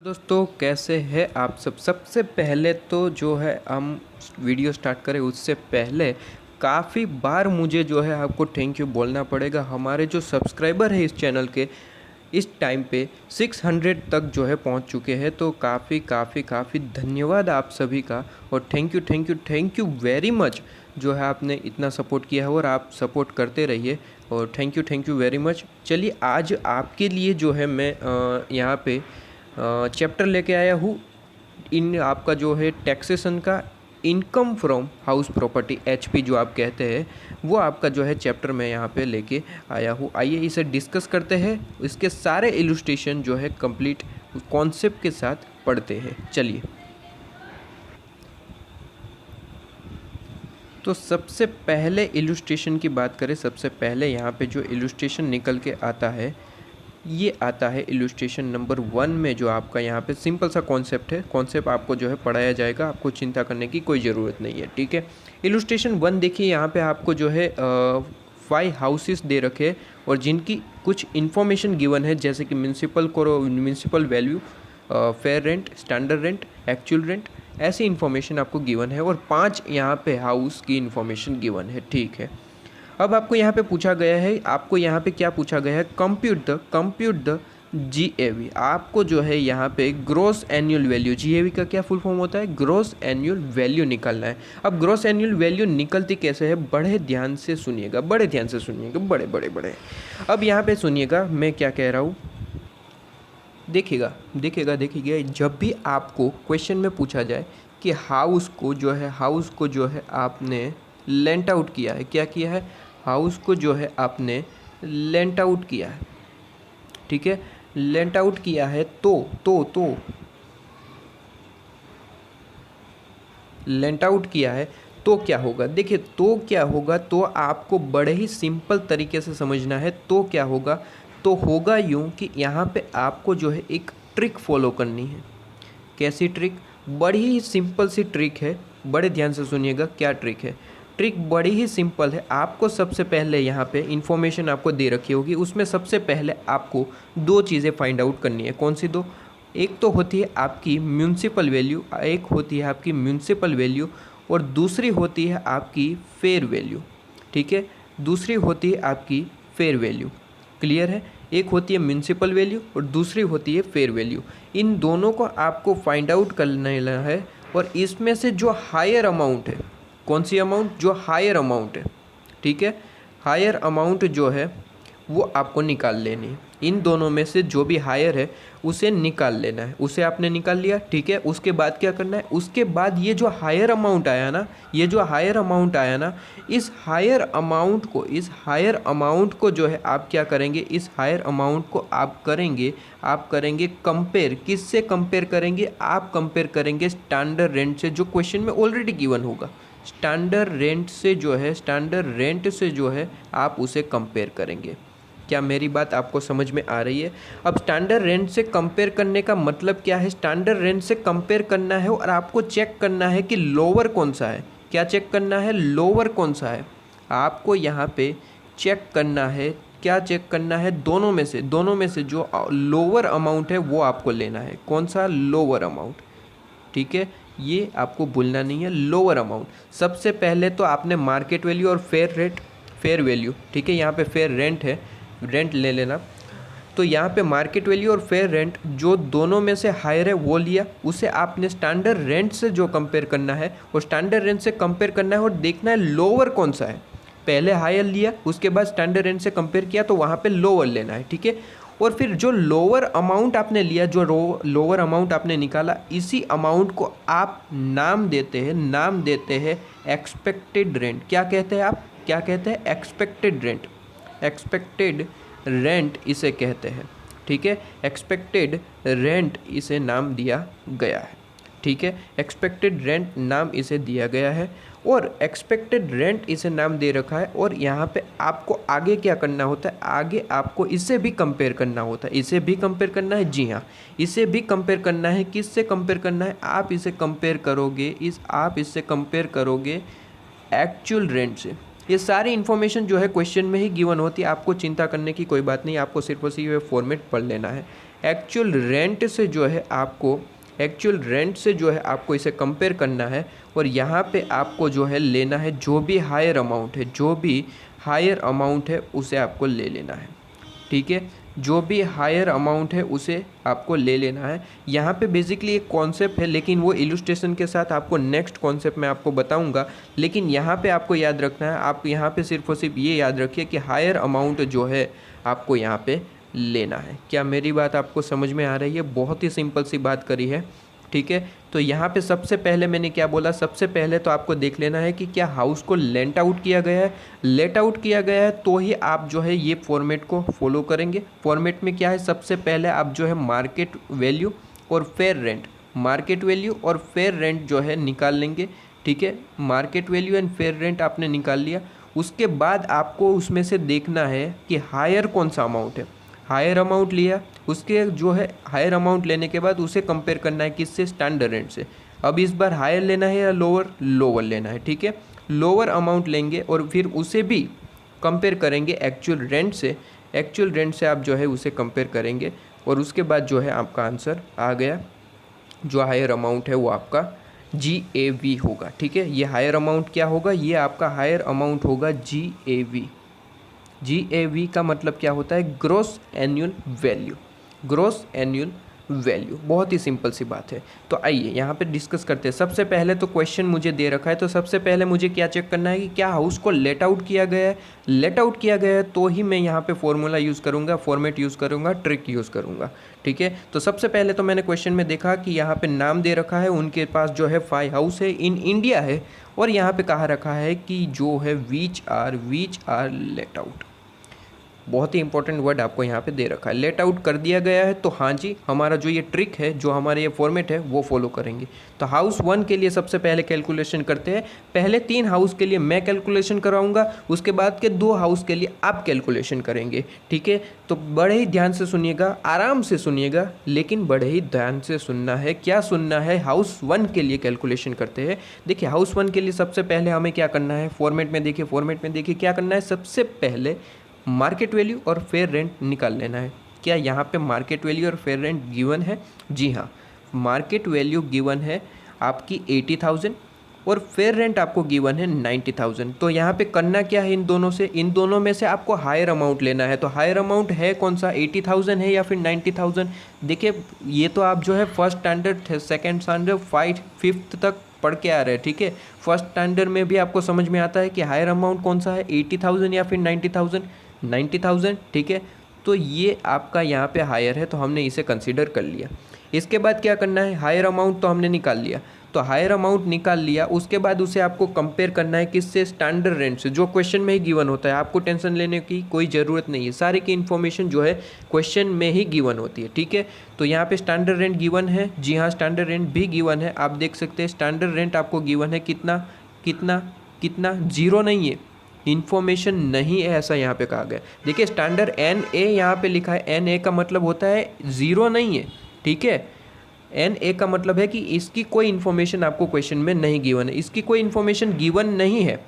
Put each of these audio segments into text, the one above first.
दोस्तों कैसे हैं आप सब। सबसे पहले तो जो है हम वीडियो स्टार्ट करें उससे पहले काफ़ी बार मुझे जो है आपको थैंक यू बोलना पड़ेगा। हमारे जो सब्सक्राइबर है इस चैनल के इस टाइम पे 600 तक जो है पहुंच चुके हैं। तो काफ़ी काफ़ी काफ़ी धन्यवाद आप सभी का और थैंक यू वेरी मच जो है आपने इतना सपोर्ट किया है और आप सपोर्ट करते रहिए और थैंक यू वेरी मच। चलिए आज आपके लिए जो है मैं यहाँ पे चैप्टर लेके आया हूँ इन आपका जो है टैक्सेशन का income from house property HP जो आप कहते हैं वो आपका जो है चैप्टर मैं यहाँ पे लेके आया हूँ। आइए इसे डिस्कस करते हैं, इसके सारे इलुस्ट्रेशन जो है कंप्लीट कॉन्सेप्ट के साथ पढ़ते हैं। चलिए तो सबसे पहले इलुस्ट्रेशन की बात करें, सबसे पहले यहाँ पे जो इलुस्ट्रेशन निकल के आता है ये आता है इलुस्ट्रेशन नंबर 1 में। जो आपका यहाँ पे सिंपल सा कॉन्सेप्ट है, कॉन्सेप्ट आपको जो है पढ़ाया जाएगा, आपको चिंता करने की कोई ज़रूरत नहीं है। ठीक है, इलुस्ट्रेशन 1 देखिए, यहाँ पे आपको जो है 5 हाउसेस दे रखे और जिनकी कुछ इन्फॉर्मेशन गिवन है जैसे कि municipal value, fair rent, standard rent, actual rent, ऐसी इन्फॉर्मेशन आपको गिवन है और 5 यहाँ पे हाउस की इन्फॉर्मेशन गिवन है। ठीक है, अब आपको यहाँ पे पूछा गया है, आपको यहाँ पे क्या पूछा गया है, कंप्यूट द जीएवी। आपको जो है यहाँ पे ग्रॉस एनुअल वैल्यू, जीएवी का क्या फुल फॉर्म होता है, ग्रॉस एनुअल वैल्यू निकालना है। अब ग्रॉस एनुअल वैल्यू निकलती कैसे है, बड़े ध्यान से सुनिएगा, बड़े ध्यान से सुनिएगा, बड़े बड़े बड़े। अब यहाँ पे सुनिएगा मैं क्या कह रहा हूँ, देखिएगा देखिएगा देखिएगा। जब भी आपको क्वेश्चन में पूछा जाए कि हाउस को जो है आपने लेंट आउट किया है, क्या किया है, हाउस को जो है आपने लेंट आउट किया है। ठीक है, लेंट आउट किया है तो लेंट आउट किया है तो क्या होगा, देखिए तो क्या होगा, तो आपको बड़े ही सिंपल तरीके से समझना है। तो क्या होगा, तो होगा यूँ कि यहाँ पे आपको जो है एक ट्रिक फॉलो करनी है। कैसी ट्रिक, बड़ी ही सिंपल सी ट्रिक है, बड़े ध्यान से सुनिएगा। क्या ट्रिक है, ट्रिक बड़ी ही सिंपल है। आपको सबसे पहले यहाँ पे इंफॉर्मेशन आपको दे रखी होगी, उसमें सबसे पहले आपको दो चीज़ें फाइंड आउट करनी है। कौन सी दो, एक तो होती है आपकी म्यूनसिपल वैल्यू, एक होती है आपकी म्यूनसिपल वैल्यू और दूसरी होती है आपकी फेयर वैल्यू। ठीक है, दूसरी होती है आपकी फेयर वैल्यू। क्लियर है, एक होती है म्यूनसिपल वैल्यू और दूसरी होती है फेयर वैल्यू। इन दोनों को आपको फाइंड आउट करना है और इसमें से जो हायर अमाउंट है, कौन सी अमाउंट, जो हायर अमाउंट है, ठीक है, हायर अमाउंट जो है वो आपको निकाल लेनी है। इन दोनों में से जो भी हायर है उसे निकाल लेना है, उसे आपने निकाल लिया। ठीक है, उसके बाद क्या करना है, उसके बाद ये जो हायर अमाउंट आया ना, ये जो हायर अमाउंट आया ना, इस हायर अमाउंट को जो है आप क्या करेंगे, इस हायर अमाउंट को आप करेंगे कंपेयर। किससे कंपेयर करेंगे, आप कंपेयर करेंगे स्टैंडर्ड रेंट से, जो क्वेश्चन में ऑलरेडी गिवन होगा। स्टैंडर्ड रेंट से जो है आप उसे कंपेयर करेंगे। क्या मेरी बात आपको समझ में आ रही है। अब स्टैंडर्ड रेंट से कंपेयर करने का मतलब क्या है, स्टैंडर्ड रेंट से कंपेयर करना है और आपको चेक करना है कि लोअर कौन सा है। क्या चेक करना है, लोअर कौन सा है, आपको यहाँ पे चेक करना है। क्या चेक करना है, दोनों में से जो लोअर अमाउंट है वो आपको लेना है। कौन सा, लोअर अमाउंट। ठीक है, ये आपको भूलना नहीं है, लोअर अमाउंट। सबसे पहले तो आपने मार्केट वैल्यू और फेयर वैल्यू, ठीक है, यहाँ पे फेयर रेंट है, रेंट ले लेना। तो यहाँ पे मार्केट वैल्यू और फेयर रेंट जो दोनों में से हायर है वो लिया, उसे आपने स्टैंडर्ड रेंट से जो कंपेयर करना है और स्टैंडर्ड रेंट से कंपेयर करना है और देखना है लोअर कौन सा है। पहले हायर लिया, उसके बाद स्टैंडर्ड रेंट से कंपेयर किया तो वहाँ पे लोअर लेना है। ठीक है, और फिर जो लोअर अमाउंट आपने लिया, जो लोअर अमाउंट आपने निकाला, इसी अमाउंट को आप नाम देते हैं एक्सपेक्टेड रेंट। क्या कहते हैं आप, क्या कहते हैं, एक्सपेक्टेड रेंट। एक्सपेक्टेड रेंट इसे कहते हैं। ठीक है, एक्सपेक्टेड रेंट इसे नाम दिया गया है। ठीक है, एक्सपेक्टेड रेंट नाम इसे दिया गया है और एक्सपेक्टेड रेंट इसे नाम दे रखा है। और यहाँ पे आपको आगे क्या करना होता है, आगे आपको इसे भी कंपेयर करना होता है। इसे भी कंपेयर करना है, जी हाँ, इसे भी कंपेयर करना है। किससे कंपेयर करना है, आप इसे कंपेयर करोगे एक्चुअल रेंट से। ये सारी इन्फॉर्मेशन जो है क्वेश्चन में ही गिवन होती है, आपको चिंता करने की कोई बात नहीं, आपको सिर्फ और सिर्फ फॉर्मेट पढ़ लेना है। एक्चुअल रेंट से जो है आपको इसे कंपेयर करना है, और यहाँ पे आपको जो है लेना है जो भी हायर अमाउंट है उसे आपको ले लेना है, ठीक है। जो भी हायर अमाउंट है उसे आपको ले लेना है। यहाँ पे बेसिकली एक कॉन्सेप्ट है, लेकिन वो इलस्ट्रेशन के साथ आपको नेक्स्ट कॉन्सेप्ट में आपको बताऊंगा। लेकिन यहाँ पे आपको याद रखना है, आप यहाँ पे सिर्फ और सिर्फ ये याद रखिए कि हायर अमाउंट जो है आपको यहाँ पे लेना है। क्या मेरी बात आपको समझ में आ रही है? बहुत ही सिंपल सी बात करी है, ठीक है। तो यहाँ पे सबसे पहले मैंने क्या बोला, सबसे पहले तो आपको देख लेना है कि क्या हाउस को लेंट आउट किया गया है। लेट आउट किया गया है तो ही आप जो है ये फॉर्मेट को फॉलो करेंगे। फॉर्मेट में क्या है, सबसे पहले आप जो है मार्केट वैल्यू और फेयर रेंट जो है निकाल लेंगे, ठीक है। Market value and fair rent आपने निकाल लिया। उसके बाद आपको उसमें से देखना है कि हायर कौन सा अमाउंट है। हायर अमाउंट लिया, उसके जो है हायर अमाउंट लेने के बाद उसे कंपेयर करना है किससे, स्टैंडर्ड रेंट से। अब इस बार हायर लेना है या लोअर लेना है, ठीक है। लोअर अमाउंट लेंगे और फिर उसे भी कंपेयर करेंगे एक्चुअल रेंट से। एक्चुअल रेंट से आप जो है उसे कंपेयर करेंगे और उसके बाद जो है आपका आंसर आ गया। जो हायर अमाउंट है वो आपका GAV होगा, ठीक है। ये हायर अमाउंट क्या होगा, ये आपका हायर अमाउंट होगा GAV। GAV का मतलब क्या होता है, ग्रॉस एनुअल वैल्यू। बहुत ही सिंपल सी बात है। तो आइए यहाँ पे डिस्कस करते हैं। सबसे पहले तो क्वेश्चन मुझे दे रखा है, तो सबसे पहले मुझे क्या चेक करना है कि क्या हाउस को लेट आउट किया गया है। लेट आउट किया गया है तो ही मैं यहाँ पे फॉर्मूला यूज़ करूँगा, फॉर्मेट यूज़ करूँगा, ट्रिक यूज़ करूँगा, ठीक है। तो सबसे पहले तो मैंने क्वेश्चन में देखा कि यहाँ पे नाम दे रखा है, उनके पास जो है 5 हाउस है इन इंडिया है, और यहाँ पे कहा रखा है कि जो है विच आर लेट आउट। बहुत ही इंपॉर्टेंट वर्ड आपको यहाँ पे दे रखा है, लेट आउट कर दिया गया है। तो हाँ जी, हमारा जो ये ट्रिक है, जो हमारे ये फॉर्मेट है वो फॉलो करेंगे। तो हाउस 1 के लिए सबसे पहले कैलकुलेशन करते हैं। पहले 3 हाउस के लिए मैं कैलकुलेशन कराऊंगा, उसके बाद के 2 हाउस के लिए आप कैलकुलेशन करेंगे, ठीक है। तो बड़े ही ध्यान से सुनिएगा, आराम से सुनिएगा, लेकिन बड़े ही ध्यान से सुनना है। क्या सुनना है, हाउस 1 के लिए कैलकुलेशन करते हैं। देखिए हाउस 1 के लिए सबसे पहले हमें क्या करना है, फॉर्मेट में देखिए क्या करना है। सबसे पहले मार्केट वैल्यू और फेयर रेंट निकाल लेना है। क्या यहाँ पे मार्केट वैल्यू और फेयर रेंट गिवन है? जी हाँ, मार्केट वैल्यू गिवन है आपकी 80,000 और फेयर रेंट आपको गिवन है 90,000। तो यहाँ पे करना क्या है, इन दोनों में से आपको हायर अमाउंट लेना है। तो हायर अमाउंट है कौन सा, 80,000 है या फिर 90,000? देखिए ये तो आप जो है first standard, second standard, 5th तक पढ़ के आ रहे हैं, ठीक है। फर्स्ट स्टैंडर्ड में भी आपको समझ में आता है कि हायर अमाउंट कौन सा है, 80,000 या फिर 90,000, ठीक है। तो ये आपका यहाँ पे हायर है, तो हमने इसे कंसीडर कर लिया। इसके बाद क्या करना है, हायर अमाउंट तो हमने निकाल लिया। तो हायर अमाउंट निकाल लिया, उसके बाद उसे आपको कंपेयर करना है किससे, स्टैंडर्ड रेंट से, जो क्वेश्चन में ही गिवन होता है। आपको टेंशन लेने की कोई ज़रूरत नहीं है, सारी की इन्फॉर्मेशन जो है क्वेश्चन में ही गिवन होती है, ठीक है। तो यहाँ पे स्टैंडर्ड रेंट गिवन है, जी हाँ स्टैंडर्ड रेंट भी गिवन है। आप देख सकते हैं स्टैंडर्ड रेंट आपको गिवन है कितना, जीरो नहीं है, इन्फॉर्मेशन नहीं है, ऐसा यहाँ पे कहा गया। देखिए स्टैंडर्ड NA यहाँ पे लिखा है, NA का मतलब होता है ज़ीरो नहीं है, ठीक है। NA का मतलब है कि इसकी कोई इन्फॉर्मेशन आपको क्वेश्चन में नहीं गिवन है, इसकी कोई इन्फॉर्मेशन गिवन नहीं है,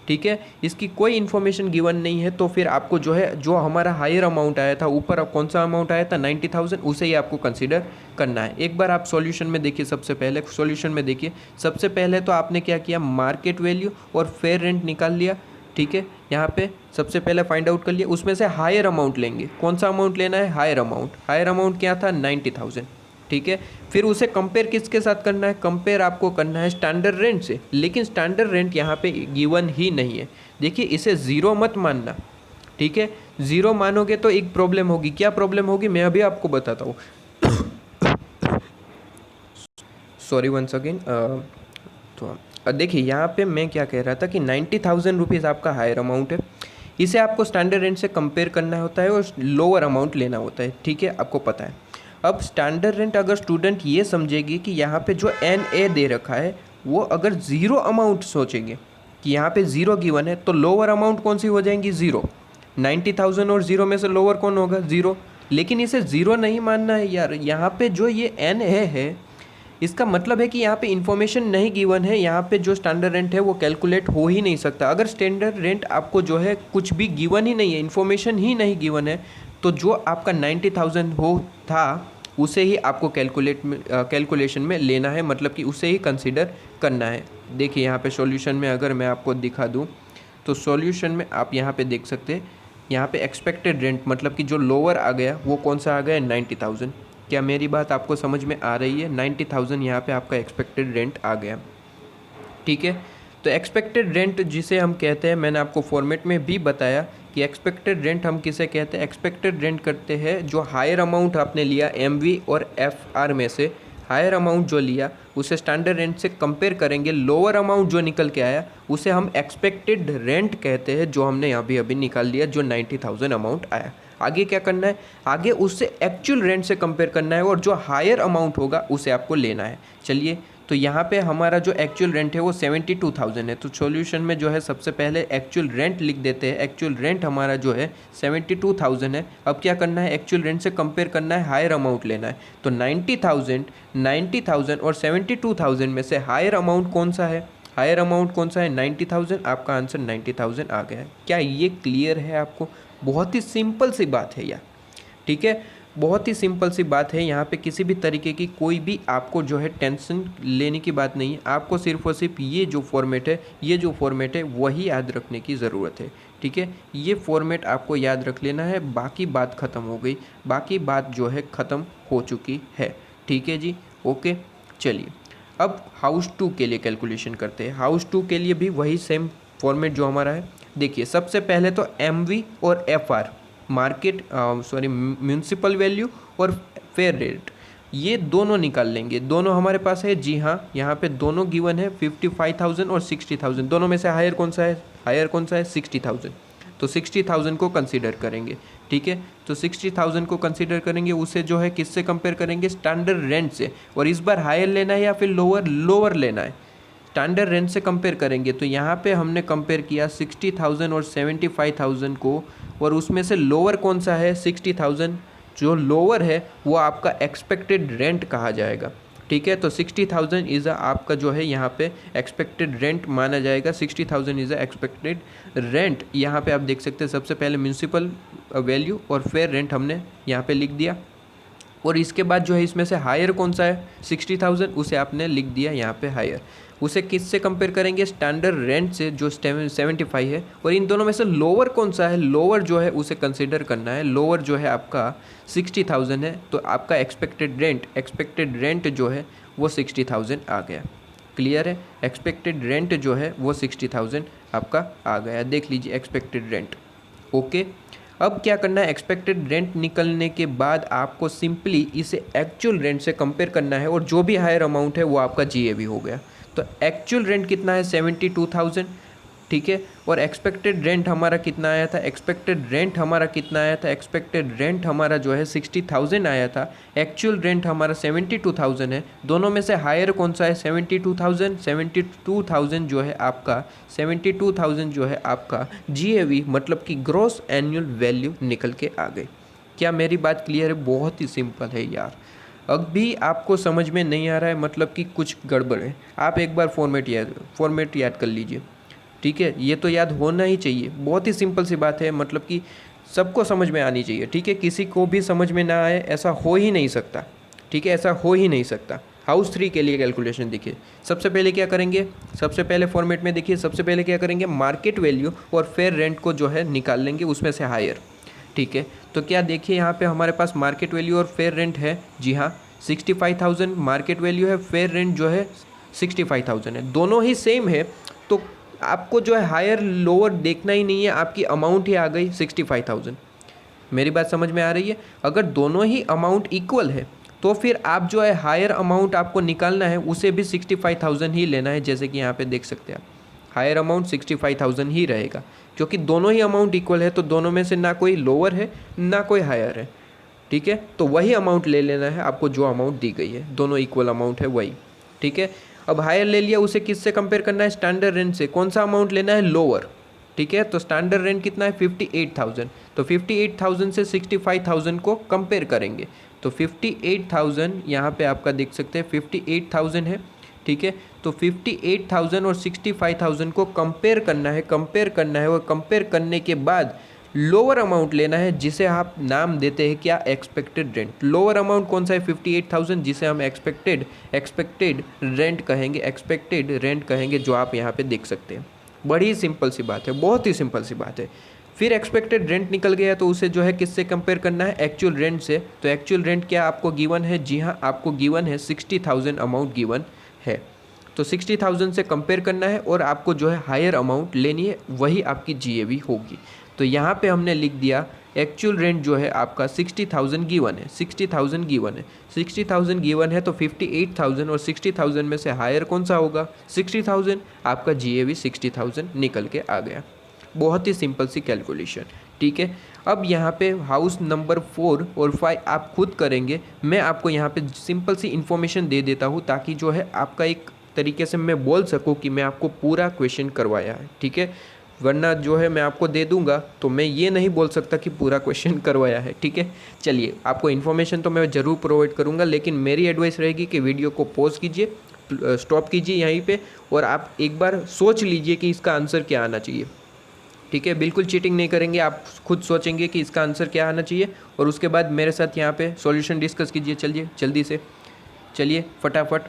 ठीक है। इसकी कोई इन्फॉर्मेशन गिवन नहीं है, तो फिर आपको जो है, जो हमारा हायर अमाउंट आया था, ऊपर अब कौन सा अमाउंट आया था 90,000, उसे ही आपको कंसीडर करना है। एक बार आप सॉल्यूशन में देखिए, सबसे पहले सॉल्यूशन में देखिए, सबसे पहले तो आपने क्या किया, मार्केट वैल्यू और फेयर रेंट निकाल लिया, ठीक है। यहाँ पे सबसे पहले फाइंड आउट कर लिया, उसमें से हायर अमाउंट लेंगे। कौन सा अमाउंट लेना है, हायर अमाउंट क्या था, 90,000, ठीक है। फिर उसे कंपेयर किसके साथ करना है, कंपेयर आपको करना है स्टैंडर्ड रेंट से, लेकिन स्टैंडर्ड रेंट यहाँ पे गिवन ही नहीं है। देखिए इसे ज़ीरो मत मानना, ठीक है। ज़ीरो मानोगे तो एक प्रॉब्लम होगी। क्या प्रॉब्लम होगी, मैं अभी आपको बताता हूँ। Sorry once again. तो देखिए यहाँ पे मैं क्या कह रहा था कि 90,000 रुपीज़ आपका हायर अमाउंट है, इसे आपको स्टैंडर्ड रेंट से कंपेयर करना होता है और लोअर अमाउंट लेना होता है, ठीक है, आपको पता है। अब स्टैंडर्ड रेंट अगर स्टूडेंट ये समझेगी कि यहाँ पे जो NA दे रखा है, वो अगर ज़ीरो अमाउंट सोचेंगे कि यहाँ पे ज़ीरो गिवन है, तो लोअर अमाउंट कौन सी हो जाएंगी, ज़ीरो। 90,000 और ज़ीरो में से लोअर कौन होगा, ज़ीरो। लेकिन इसे ज़ीरो नहीं मानना है यार, यहाँ पे जो ये NA है, इसका मतलब है कि यहाँ पे इन्फॉर्मेशन नहीं गिवन है, यहाँ पे जो स्टैंडर्ड रेंट है वो कैलकुलेट हो ही नहीं सकता। अगर स्टैंडर्ड रेंट आपको जो है कुछ भी गिवन ही नहीं है, इन्फॉर्मेशन ही नहीं गिवन है, तो जो आपका 90,000 हो था उसे ही आपको कैलकुलेशन में लेना है, मतलब कि उसे ही कंसिडर करना है। देखिए यहाँ पे सॉल्यूशन में अगर मैं आपको दिखा दूँ तो सॉल्यूशन में आप यहाँ पे देख सकते हैं, यहाँ पे एक्सपेक्टेड रेंट मतलब कि जो लोअर आ गया वो कौन सा आ गया, 90,000। क्या मेरी बात आपको समझ में आ रही है? 90,000 यहाँ पे आपका एक्सपेक्टेड रेंट आ गया, ठीक है। तो एक्सपेक्टेड रेंट जिसे हम कहते हैं, मैंने आपको फॉर्मेट में भी बताया कि एक्सपेक्टेड रेंट हम किसे कहते हैं। एक्सपेक्टेड रेंट करते हैं जो हायर अमाउंट आपने लिया एमवी और एफआर में से, हायर अमाउंट जो लिया उसे स्टैंडर्ड रेंट से कंपेयर करेंगे, लोअर अमाउंट जो निकल के आया उसे हम एक्सपेक्टेड रेंट कहते हैं, जो हमने अभी अभी निकाल लिया, जो 90,000 अमाउंट आया। आगे क्या करना है, आगे उससे एक्चुअल रेंट से कंपेयर करना है और जो हायर अमाउंट होगा उसे आपको लेना है। चलिए, तो यहाँ पे हमारा जो एक्चुअल रेंट है वो 72,000 है। तो सॉल्यूशन में जो है सबसे पहले एक्चुअल रेंट लिख देते हैं। एक्चुअल रेंट हमारा जो है 72,000 है। अब क्या करना है, एक्चुअल रेंट से कंपेयर करना है, हायर अमाउंट लेना है। तो 90,000 और 72,000 में से हायर अमाउंट कौन सा है, हायर अमाउंट कौन सा है, 90,000। आपका आंसर 90,000 आ गया है। क्या ये क्लियर है आपको? बहुत ही सिंपल सी बात है यार, ठीक है, बहुत ही सिंपल सी बात है। यहाँ पे किसी भी तरीके की कोई भी आपको जो है टेंशन लेने की बात नहीं है। आपको सिर्फ और सिर्फ ये जो फॉर्मेट है वही याद रखने की ज़रूरत है, ठीक है। ये फॉर्मेट आपको याद रख लेना है, बाकी बात ख़त्म हो गई, बाकी बात जो है ख़त्म हो चुकी है, ठीक है जी, ओके। चलिए अब हाउस 2 के लिए कैलकुलेशन करते हैं। हाउस 2 के लिए भी वही सेम फॉर्मेट जो हमारा है। देखिए सबसे पहले तो एमवी और एफआर, म्यूनसिपल वैल्यू और फेयर रेट, ये दोनों निकाल लेंगे। दोनों हमारे पास है, जी हाँ, यहाँ पे दोनों गिवन है, 55,000 और 60,000। दोनों में से हायर कौन सा है, 60,000। तो 60,000 को कंसीडर करेंगे, ठीक है। तो 60,000 को कंसीडर करेंगे, उसे जो है किससे कंपेयर करेंगे, स्टैंडर्ड रेंट से। और इस बार हायर लेना है या फिर लोअर लेना है, स्टैंडर्ड रेंट से कंपेयर करेंगे। तो यहाँ पे हमने कंपेयर किया 60,000 और 75,000 को, और उसमें से लोअर कौन सा है, 60,000। जो लोअर है वो आपका एक्सपेक्टेड रेंट कहा जाएगा, ठीक है। तो 60,000 इज़ आपका जो है यहाँ पे एक्सपेक्टेड रेंट माना जाएगा। 60,000 इज़ एक्सपेक्टेड रेंट। यहाँ पे आप देख सकते हैं सबसे पहले म्यूनसिपल वैल्यू और फेयर रेंट हमने यहाँ पे लिख दिया, और इसके बाद जो है इसमें से हायर कौन सा है, 60,000, उसे आपने लिख दिया यहाँ पे हायर। उसे किससे कंपेयर करेंगे, स्टैंडर्ड रेंट से जो 75 है। और इन दोनों में से लोअर कौन सा है, लोअर जो है उसे कंसीडर करना है। लोअर जो है आपका 60,000 है, तो आपका एक्सपेक्टेड रेंट जो है वो 60,000 आ गया। क्लियर है, एक्सपेक्टेड रेंट जो है वो 60,000 आपका आ गया। देख लीजिए एक्सपेक्टेड रेंट, ओके। अब क्या करना है, एक्सपेक्टेड रेंट निकलने के बाद आपको सिंपली इसे एक्चुअल रेंट से कंपेयर करना है, और जो भी हायर अमाउंट है वो आपका जीएवी हो गया। तो एक्चुअल रेंट कितना है, 72,000, ठीक है। और एक्सपेक्टेड रेंट हमारा कितना आया था, एक्सपेक्टेड रेंट हमारा जो है 60,000 आया था। एक्चुअल रेंट हमारा 72,000 है। दोनों में से हायर कौन सा है, 72,000 जो है आपका जीएवी मतलब कि ग्रॉस एनुअल वैल्यू निकल के आ गई। क्या मेरी बात क्लियर है? बहुत ही सिंपल है यार। अब भी आपको समझ में नहीं आ रहा है, मतलब कि कुछ गड़बड़ है, आप एक बार फॉर्मेट याद कर लीजिए, ठीक है। ये तो याद होना ही चाहिए, बहुत ही सिंपल सी बात है, मतलब कि सबको समझ में आनी चाहिए, ठीक है। किसी को भी समझ में ना आए ऐसा हो ही नहीं सकता, ठीक है, ऐसा हो ही नहीं सकता। हाउस 3 के लिए कैलकुलेशन देखिए। सबसे पहले क्या करेंगे, सबसे पहले फॉर्मेट में देखिए, सबसे पहले क्या करेंगे, मार्केट वैल्यू और फेयर रेंट को जो है निकाल लेंगे, उसमें से हायर, ठीक है। तो क्या देखिए यहाँ पे हमारे पास मार्केट वैल्यू और फेयर रेंट है, जी हाँ, 65,000 मार्केट वैल्यू है, फेयर रेंट जो है 65,000 है, दोनों ही सेम है। तो आपको जो है हायर लोअर देखना ही नहीं है, आपकी अमाउंट ही आ गई 65,000। मेरी बात समझ में आ रही है? अगर दोनों ही अमाउंट इक्वल है तो फिर आप जो है हायर अमाउंट आपको निकालना है, उसे भी 65,000 ही लेना है। जैसे कि यहाँ पे देख सकते हैं आप, हायर अमाउंट 65,000 ही रहेगा, क्योंकि दोनों ही अमाउंट इक्वल है। तो दोनों में से ना कोई लोअर है ना कोई हायर है, ठीक है। तो वही अमाउंट ले लेना है आपको, जो अमाउंट दी गई है, दोनों इक्वल अमाउंट है वही, ठीक है। अब हायर ले लिया, उसे किससे कंपेयर करना है, स्टैंडर्ड रेंट से। कौन सा अमाउंट लेना है, लोअर, ठीक है। तो स्टैंडर्ड रेंट कितना है, 58,000। तो 58,000 से 65,000 को कंपेयर करेंगे। तो 58,000 यहाँ पे आपका देख सकते हैं 58,000 है, ठीक है। तो 58,000 और 65,000 को कंपेयर करना है और कंपेयर करने के बाद लोअर अमाउंट लेना है जिसे आप नाम देते हैं क्या, एक्सपेक्टेड रेंट। लोअर अमाउंट कौन सा है, 58,000, जिसे हम एक्सपेक्टेड रेंट कहेंगे, एक्सपेक्टेड रेंट कहेंगे, जो आप यहाँ पे देख सकते हैं। बड़ी सिंपल सी बात है, बहुत ही सिंपल सी बात है। फिर एक्सपेक्टेड रेंट निकल गया तो उसे जो है किससे कंपेयर करना है, एक्चुअल रेंट से। तो एक्चुअल रेंट क्या आपको गिवन है, जी हाँ आपको गिवन है 60,000 अमाउंट गिवन है। तो 60,000 से कंपेयर करना है और आपको जो है हायर अमाउंट लेनी है, वही आपकी जीएवी होगी। तो यहाँ पे हमने लिख दिया एक्चुअल रेंट जो है आपका 60,000 गिवन है, 60,000 गिवन है, 60,000 गिवन है। तो 58,000 और 60,000 में से हायर कौन सा होगा, 60,000, आपका जीएवी 60,000 निकल के आ गया। बहुत ही सिंपल सी कैलकुलेशन, ठीक है। अब यहाँ पे हाउस नंबर 4 और 5 आप खुद करेंगे, मैं आपको यहाँ पे सिंपल सी इन्फॉर्मेशन दे देता हूँ ताकि जो है आपका एक तरीके से मैं बोल सकूँ कि मैं आपको पूरा क्वेश्चन करवाया है, ठीक है। वरना जो है मैं आपको दे दूंगा तो मैं ये नहीं बोल सकता कि पूरा क्वेश्चन करवाया है, ठीक है। चलिए, आपको इन्फॉर्मेशन तो मैं ज़रूर प्रोवाइड करूंगा, लेकिन मेरी एडवाइस रहेगी कि वीडियो को पॉज कीजिए, स्टॉप कीजिए यहीं पे, और आप एक बार सोच लीजिए कि इसका आंसर क्या आना चाहिए, ठीक है। बिल्कुल चीटिंग नहीं करेंगे, आप खुद सोचेंगे कि इसका आंसर क्या आना चाहिए, और उसके बाद मेरे साथ यहाँ पे सॉल्यूशन डिस्कस कीजिए। चलिए जल्दी से, चलिए फटाफट।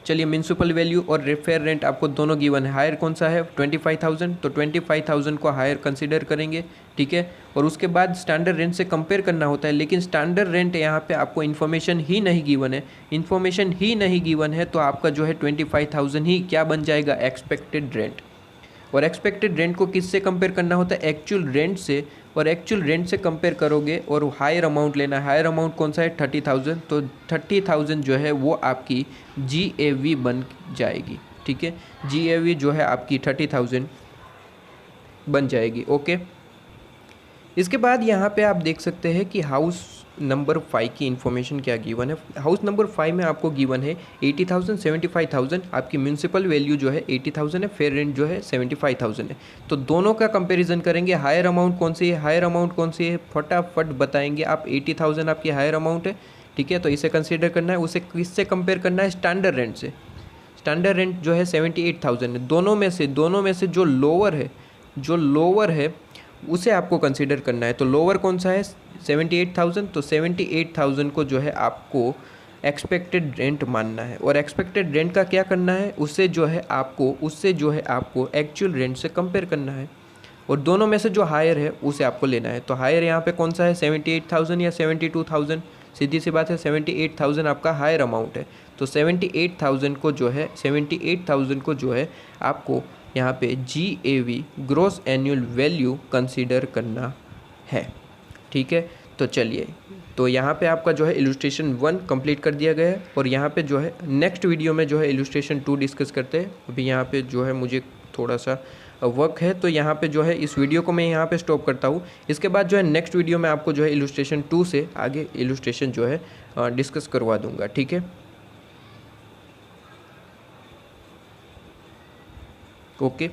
चलिए, म्यूनसिपल वैल्यू और फेयर रेंट आपको दोनों गिवन है। हायर कौन सा है, 25,000, तो 25,000 को हायर कंसीडर करेंगे, ठीक है। और उसके बाद स्टैंडर्ड रेंट से कंपेयर करना होता है, लेकिन स्टैंडर्ड रेंट यहाँ पे आपको इन्फॉर्मेशन ही नहीं गिवन है, इन्फॉर्मेशन ही नहीं गिवन है, तो आपका जो है 25,000 ही क्या बन जाएगा, एक्सपेक्टेड रेंट। और एक्सपेक्टेड रेंट को किससे कंपेयर करना होता है, एक्चुअल रेंट से, और एक्चुअल रेंट से कंपेयर करोगे और हायर अमाउंट लेना है। हायर अमाउंट कौन सा है, 30,000, तो 30,000 जो है वो आपकी जीएवी बन जाएगी, ठीक है। जीएवी जो है आपकी 30,000 बन जाएगी, ओके। इसके बाद यहाँ पे आप देख सकते हैं कि हाउस नंबर 5 की इन्फॉर्मेशन क्या गिवन है। हाउस नंबर 5 में आपको गिवन है 80,000, 75,000, आपकी म्यूनसिपल वैल्यू जो है 80,000 है, फेयर रेंट जो है 75,000 है। तो दोनों का कंपैरिजन करेंगे। हायर अमाउंट कौन सी है, हायर अमाउंट कौन सी है, फटाफट बताएंगे आप। 80,000 आपकी हायर अमाउंट है, ठीक है, तो इसे कंसिडर करना है। उसे किससे कंपेयर करना है, स्टैंडर्ड रेंट से। स्टैंडर्ड रेंट जो है 78,000 है। दोनों में से जो लोअर है उसे आपको कंसीडर करना है। तो लोअर कौन सा है, 78,000, तो 78,000 को जो है आपको एक्सपेक्टेड रेंट मानना है। और एक्सपेक्टेड रेंट का क्या करना है, उससे जो है आपको एक्चुअल रेंट से कंपेयर करना है, और दोनों में से जो हायर है उसे आपको लेना है। तो हायर यहाँ पे कौन सा है, 78,000 या 72,000, सीधी सी बात है, 78,000 आपका हायर अमाउंट है। तो 78,000 को जो है आपको यहाँ पे GAV, gross annual value, consider करना है, ठीक है। तो चलिए, तो यहाँ पे आपका जो है इलस्ट्रेशन 1 कंप्लीट कर दिया गया है, और यहाँ पे जो है नेक्स्ट वीडियो में जो है इलस्ट्रेशन 2 डिस्कस करते हैं। अभी यहाँ पे जो है मुझे थोड़ा सा वर्क है, तो यहाँ पे जो है इस वीडियो को मैं यहाँ पे स्टॉप करता हूँ। इसके बाद जो है नेक्स्ट वीडियो में आपको जो है इलस्ट्रेशन 2 से आगे इलस्ट्रेशन जो है डिस्कस करवा दूँगा, ठीक है। ओके।